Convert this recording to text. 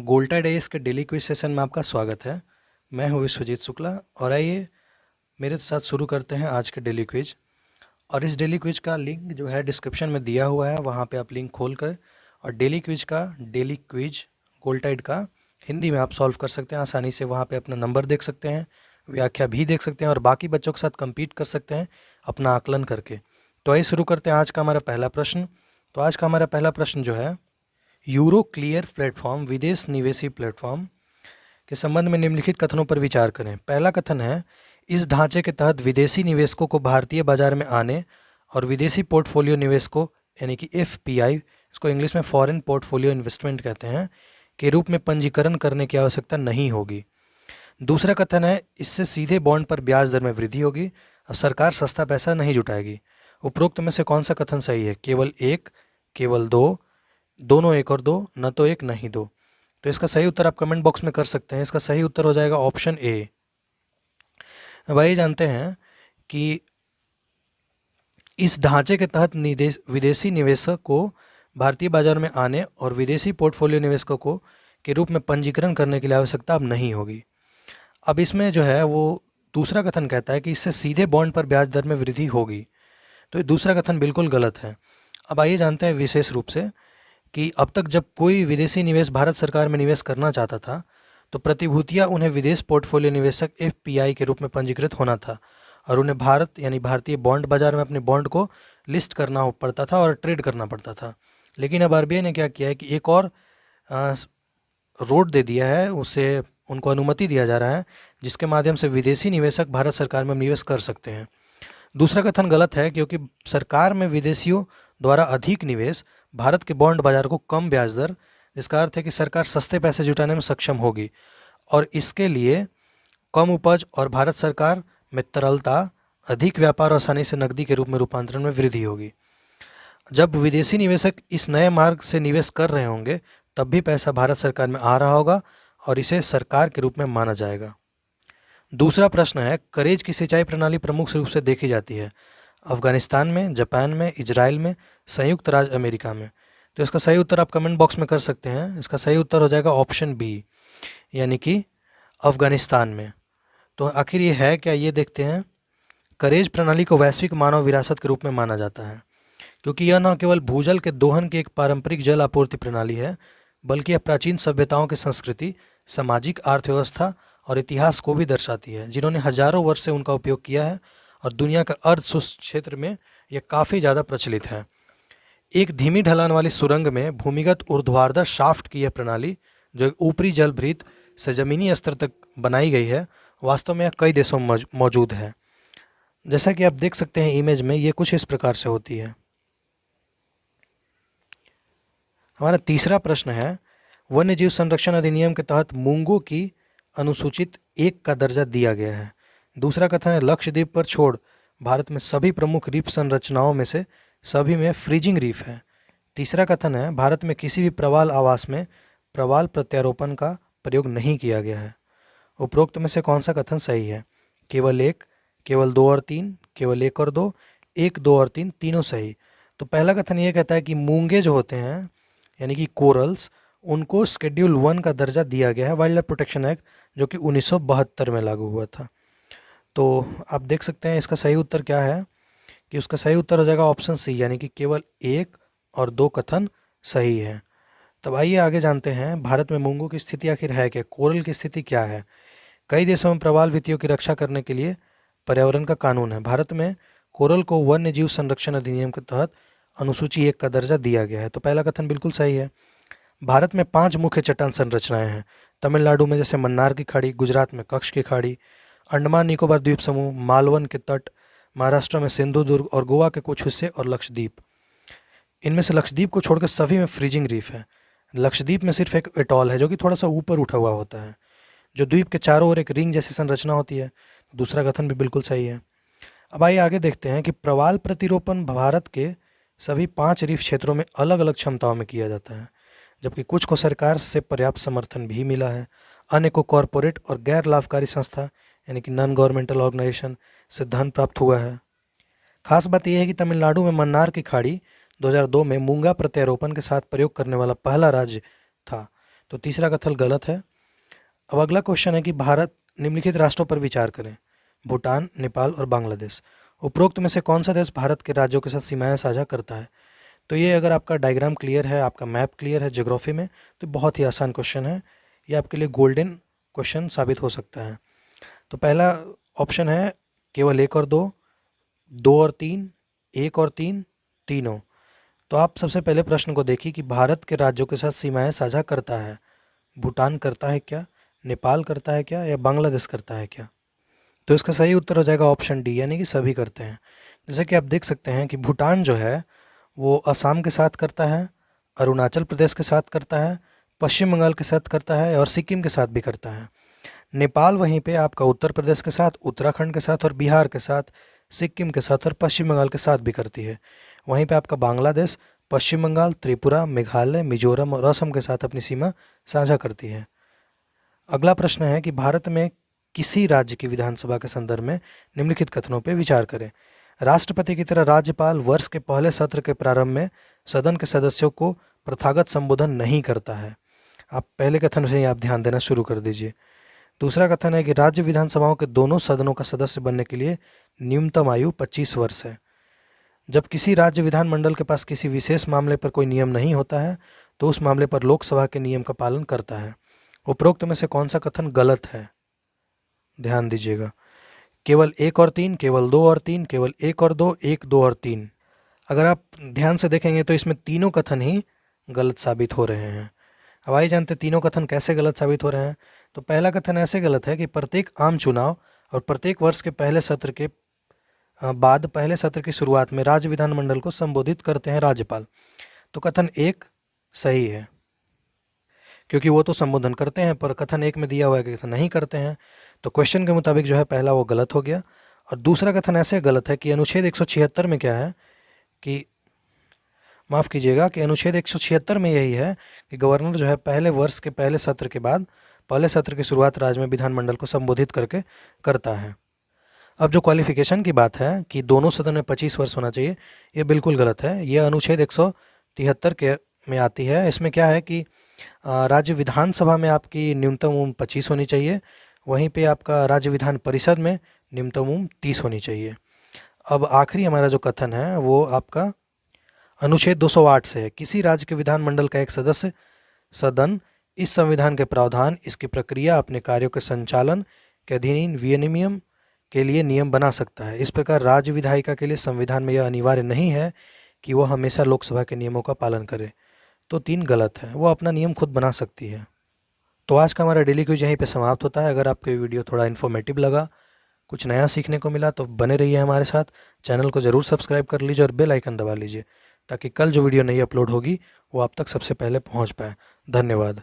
गोल्टा days के daily quiz session में आपका स्वागत है। मैं हूँ विश्वजीत शुक्ला और आइए मेरे साथ शुरू करते हैं आज के डेली क्विज। और इस डेली क्विज का लिंक जो है डिस्क्रिप्शन में दिया हुआ है, वहाँ पे आप लिंक खोल कर और डेली क्विज गोल्टाइड का हिंदी में आप सॉल्व कर सकते हैं आसानी से। वहाँ पे अपना नंबर देख सकते हैं, व्याख्या भी देख सकते हैं और बाकी बच्चों के साथ कम्पीट कर सकते हैं अपना आकलन करके। तो आइए शुरू करते हैं आज का हमारा पहला प्रश्न। तो आज का हमारा पहला प्रश्न जो है, यूरो क्लियर प्लेटफॉर्म विदेश निवेशी प्लेटफॉर्म के संबंध में निम्नलिखित कथनों पर विचार करें। पहला कथन है, इस ढांचे के तहत विदेशी निवेशकों को भारतीय बाजार में आने और विदेशी पोर्टफोलियो निवेशकों यानी कि एफपीआई, इसको इंग्लिश में फॉरेन पोर्टफोलियो इन्वेस्टमेंट कहते हैं, के रूप में पंजीकरण करने की आवश्यकता नहीं होगी। दूसरा कथन है, इससे सीधे बॉन्ड पर ब्याज दर में वृद्धि होगी और सरकार सस्ता पैसा नहीं जुटाएगी। उपरोक्त में से कौन सा कथन सही है? केवल एक, केवल दो, दोनों एक और दो, न तो एक न ही दो। तो इसका सही उत्तर आप कमेंट बॉक्स में कर सकते हैं। इसका सही उत्तर हो जाएगा ऑप्शन ए। अब आइए जानते हैं कि इस ढांचे के तहत विदेशी निवेशक को भारतीय बाजार में आने और विदेशी पोर्टफोलियो निवेशकों को के रूप में पंजीकरण करने के लिए आवश्यकता अब नहीं होगी। अब इसमें जो है वो दूसरा कथन कहता है कि इससे सीधे बॉन्ड पर ब्याज दर में वृद्धि होगी। तो ये दूसरा कथन बिल्कुल गलत है। अब आइए जानते हैं विशेष रूप से कि अब तक जब कोई विदेशी निवेश भारत सरकार में निवेश करना चाहता था तो प्रतिभूतियां उन्हें विदेश पोर्टफोलियो निवेशक एफपीआई के रूप में पंजीकृत होना था और उन्हें भारत यानी भारतीय बॉन्ड बाजार में अपने बॉन्ड को लिस्ट करना पड़ता था और ट्रेड करना पड़ता था। लेकिन अब आरबीआई ने क्या किया है कि एक और रोड दे दिया है, उसे उनको अनुमति दिया जा रहा है जिसके माध्यम से विदेशी निवेशक भारत सरकार में निवेश कर सकते हैं। दूसरा कथन गलत है क्योंकि सरकार में विदेशियों द्वारा अधिक निवेश भारत के बॉन्ड बाजार को कम ब्याज दर, जिसका अर्थ है कि सरकार सस्ते पैसे जुटाने में सक्षम होगी और इसके लिए कम उपज और भारत सरकार में तरलता, अधिक व्यापार और आसानी से नकदी के रूप में रूपांतरण में वृद्धि होगी। जब विदेशी निवेशक इस नए मार्ग से निवेश कर रहे होंगे तब भी पैसा भारत सरकार में आ रहा होगा और इसे सरकार के रूप में माना जाएगा। दूसरा प्रश्न है, करेज की सिंचाई प्रणाली प्रमुख रूप से देखी जाती है अफगानिस्तान में, जापान में, इजराइल में, संयुक्त राज्य अमेरिका में। तो इसका सही उत्तर आप कमेंट बॉक्स में कर सकते हैं। इसका सही उत्तर हो जाएगा ऑप्शन बी, यानी कि अफगानिस्तान में। तो आखिर ये है क्या, ये देखते हैं। करेज प्रणाली को वैश्विक मानव विरासत के रूप में माना जाता है क्योंकि यह न केवल भूजल के दोहन की एक पारंपरिक जल आपूर्ति प्रणाली है बल्कि यह प्राचीन सभ्यताओं की संस्कृति, सामाजिक अर्थव्यवस्था और इतिहास को भी दर्शाती है, जिन्होंने हजारों वर्ष से उनका उपयोग किया है और दुनिया का अर्ध शुष्क क्षेत्र में यह काफ़ी ज़्यादा प्रचलित है। एक धीमी ढलान वाली सुरंग में भूमिगत ऊर्ध्वाधर शाफ्ट की यह प्रणाली, जो एक ऊपरी जल भृत से ज़मीनी स्तर तक बनाई गई है, वास्तव में यह कई देशों में मौजूद है। जैसा कि आप देख सकते हैं इमेज में, ये कुछ इस प्रकार से होती है। हमारा तीसरा प्रश्न है, वन्य जीव संरक्षण अधिनियम के तहत मूंगों की अनुसूचित 1 का दर्जा दिया गया है। दूसरा कथन है, लक्षद्वीप पर छोड़ भारत में सभी प्रमुख रीफ संरचनाओं में से सभी में फ्रीजिंग रीफ है। तीसरा कथन है, भारत में किसी भी प्रवाल आवास में प्रवाल प्रत्यारोपण का प्रयोग नहीं किया गया है। उपरोक्त में से कौन सा कथन सही है? केवल एक, केवल दो और तीन, केवल एक और दो, एक, दो और तीन, तीनों सही। तो पहला कथन ये कहता है कि मूंगे जो होते हैं यानी कि कोरल्स, उनको शेड्यूल 1 का दर्जा दिया गया है वाइल्ड लाइफ प्रोटेक्शन एक्ट, जो कि 1972 में लागू हुआ था। तो आप देख सकते हैं इसका सही उत्तर क्या है कि उसका सही उत्तर हो जाएगा ऑप्शन सी, यानी कि केवल 1 और 2 कथन सही है। तब आइए आगे जानते हैं भारत में मूंगों की स्थिति आखिर है क्या, कोरल की स्थिति क्या है। कई देशों में प्रवाल भित्तियों की रक्षा करने के लिए पर्यावरण का कानून है। भारत में कोरल को वन्य जीव संरक्षण अधिनियम के तहत अनुसूची 1 का दर्जा दिया गया है। तो पहला कथन बिल्कुल सही है। भारत में 5 मुख्य चट्टान संरचनाएं हैं। तमिलनाडु में जैसे मन्नार की खाड़ी, गुजरात में कच्छ की खाड़ी, अंडमान निकोबार द्वीप समूह, मालवन के तट, महाराष्ट्र में सिंधुदुर्ग और गोवा के कुछ हिस्से और लक्षद्वीप। इनमें से लक्षद्वीप को छोड़कर सभी में फ्रीजिंग रीफ है। लक्षद्वीप में सिर्फ एक एटॉल है जो कि थोड़ा सा ऊपर उठा हुआ होता है, जो द्वीप के चारों ओर एक रिंग जैसी संरचना होती है। दूसरा कथन भी बिल्कुल सही है। अब आइए आगे देखते हैं कि प्रवाल प्रतिरोपण भारत के सभी 5 रीफ क्षेत्रों में अलग अलग क्षमताओं में किया जाता है, जबकि कुछ को सरकार से पर्याप्त समर्थन भी मिला है, अन्य को कॉरपोरेट और गैर लाभकारी संस्था यानी कि नॉन गवर्नमेंटल ऑर्गेनाइजेशन से धन प्राप्त हुआ है। खास बात यह है कि तमिलनाडु में मन्नार की खाड़ी 2002 में मूंगा प्रत्यारोपण के साथ प्रयोग करने वाला पहला राज्य था, तो तीसरा कथन गलत है। अब अगला क्वेश्चन है कि भारत निम्नलिखित राष्ट्रों पर विचार करें: भूटान, नेपाल और बांग्लादेश। उपरोक्त में से कौन सा देश भारत के राज्यों के साथ सीमाएं साझा करता है? तो ये अगर आपका डायग्राम क्लियर है, आपका मैप क्लियर है ज्योग्राफी में, तो बहुत ही आसान क्वेश्चन है। ये आपके लिए गोल्डन क्वेश्चन साबित हो सकता है। तो पहला ऑप्शन है केवल 1 और 2, 2 और 3, 1 और 3, तीनों। तो आप सबसे पहले प्रश्न को देखिए कि भारत के राज्यों के साथ सीमाएं साझा करता है। भूटान करता है क्या, नेपाल करता है क्या, या बांग्लादेश करता है क्या? तो इसका सही उत्तर हो जाएगा ऑप्शन डी, यानी कि सभी करते हैं। जैसे कि आप देख सकते हैं कि भूटान जो है वो असम के साथ करता है, अरुणाचल प्रदेश के साथ करता है, पश्चिम बंगाल के साथ करता है और सिक्किम के साथ भी करता है। नेपाल वहीं पे आपका उत्तर प्रदेश के साथ, उत्तराखंड के साथ और बिहार के साथ, सिक्किम के साथ और पश्चिम बंगाल के साथ भी करती है। वहीं पे आपका बांग्लादेश पश्चिम बंगाल, त्रिपुरा, मेघालय, मिजोरम और असम के साथ अपनी सीमा साझा करती है। अगला प्रश्न है कि भारत में किसी राज्य की विधानसभा के संदर्भ में निम्नलिखित कथनों पर विचार करें: राष्ट्रपति की तरह राज्यपाल वर्ष के पहले सत्र के प्रारंभ में सदन के सदस्यों को प्रथागत संबोधन नहीं करता है। आप पहले कथन से ही आप ध्यान देना शुरू कर दीजिए। दूसरा कथन है कि राज्य विधानसभाओं के दोनों सदनों का सदस्य बनने के लिए न्यूनतम आयु 25 वर्ष है। जब किसी राज्य विधानमंडल के पास किसी विशेष मामले पर कोई नियम नहीं होता है तो उस मामले पर लोकसभा के नियम का पालन करता है। उपरोक्त में से कौन सा कथन गलत है? ध्यान दीजिएगा। केवल 1 और 3, केवल 2 और 3, केवल 1 और 2, 1, 2 और 3। अगर आप ध्यान से देखेंगे तो इसमें तीनों कथन ही गलत साबित हो रहे हैं। अब आइए जानते तीनों कथन कैसे गलत साबित हो रहे हैं। तो पहला कथन ऐसे गलत है कि प्रत्येक आम चुनाव और प्रत्येक वर्ष के पहले सत्र के बाद पहले सत्र की शुरुआत में राज्य विधानमंडल को संबोधित करते हैं राज्यपाल। तो कथन 1 सही है, क्योंकि वो तो संबोधन करते हैं, पर कथन 1 में दिया हुआ है कि नहीं करते हैं। तो क्वेश्चन के मुताबिक जो है पहला वो गलत हो गया। और दूसरा कथन ऐसे गलत है कि अनुच्छेद 176 में क्या है कि, माफ़ कीजिएगा, कि अनुच्छेद 176 में यही है कि गवर्नर जो है पहले वर्ष के पहले सत्र के बाद पहले सत्र की शुरुआत राज्य में विधानमंडल को संबोधित करके करता है। अब जो क्वालिफिकेशन की बात है कि दोनों सदन में 25 वर्ष होना चाहिए, ये बिल्कुल गलत है। ये अनुच्छेद 173 के में आती है। इसमें क्या है कि राज्य विधानसभा में आपकी न्यूनतम उम्र 25 होनी चाहिए, वहीं पे आपका राज्य विधान परिषद में न्यूनतम उम्र 30 होनी चाहिए। अब आखिरी हमारा जो कथन है वो आपका अनुच्छेद 208 से है। किसी राज्य के विधानमंडल का एक सदस्य सदन इस संविधान के प्रावधान, इसकी प्रक्रिया, अपने कार्यों के संचालन के अधीन विनियमन के लिए नियम बना सकता है। इस प्रकार राज्य विधायिका के लिए संविधान में यह अनिवार्य नहीं है कि वह हमेशा लोकसभा के नियमों का पालन करे। तो 3 गलत है, वो अपना नियम खुद बना सकती है। तो आज का हमारा डेली क्विज यहीं पे समाप्त होता है। अगर आपको ये वीडियो थोड़ा इन्फॉर्मेटिव लगा, कुछ नया सीखने को मिला, तो बने रहिए हमारे साथ। चैनल को ज़रूर सब्सक्राइब कर लीजिए और बेल आइकन दबा लीजिए ताकि कल जो वीडियो नई अपलोड होगी वो आप तक सबसे पहले पहुंच पाए। धन्यवाद।